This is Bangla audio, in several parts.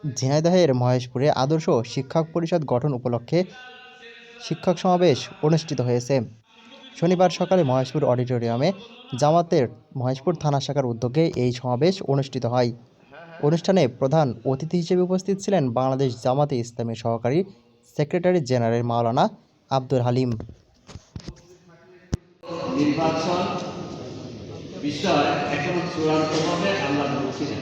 ঝিনাইদহের মহেশপুরে আদর্শ শিক্ষক পরিষদ গঠন উপলক্ষে শিক্ষক সমাবেশ অনুষ্ঠিত হয়েছে। শনিবার সকালে মহেশপুর অডিটোরিয়ামে জামাতের মহেশপুর থানা শাখার উদ্যোগে এই সমাবেশ অনুষ্ঠিত হয়। অনুষ্ঠানে প্রধান অতিথি হিসেবে উপস্থিত ছিলেন বাংলাদেশ জামাতে ইসলামীর সহকারী সেক্রেটারি জেনারেল মাওলানা আব্দুল হালিম। নির্বাচন বিষয় এখনো চূড়ান্তভাবে আমরা বলছি না,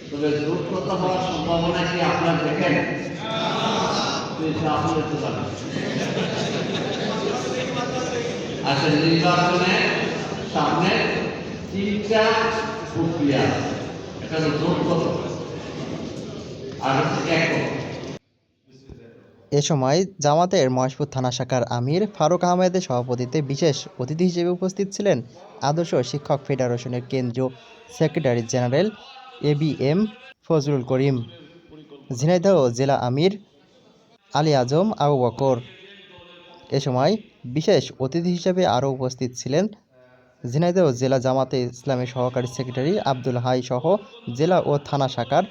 তবে জোটগত হওয়ার সম্ভাবনা কি আপনারা দেখেন? আচ্ছা, নির্বাচনের সামনে তিনটা প্রক্রিয়া, এটা হলো জোটগত আর একক। এ সময় জামাতের মহেশপুর থানা শাখার আমির ফারুক আহমেদের সভাপতিত্বে বিশেষ অতিথি হিসেবে উপস্থিত ছিলেন আদর্শ শিক্ষক ফেডারেশনের কেন্দ্রীয় secretary general ABM Fazlul Karim, Jhenaidah জেলা আমির আলী আজম আবু বকর। এ সময় বিশেষ অতিথি হিসেবে আরও উপস্থিত ছিলেন ঝিনাইদহ জেলা জামাতে ইসলামের সহকারী সেক্রেটারি আব্দুল হাই সহ জেলা ও থানা শাখার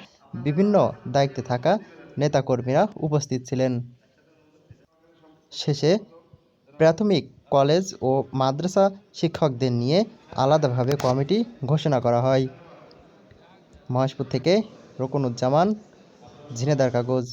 বিভিন্ন দায়িত্বে থাকা নেতাকর্মীরা উপস্থিত ছিলেন। শেষে প্রাথমিক, কলেজ ও মাদ্রাসা শিক্ষকদের নিয়ে আলাদাভাবে কমিটি ঘোষণা করা হয়। মহেশপুর থেকে রুকনুজ্জামান, ঝিনাইদহের কাগজ।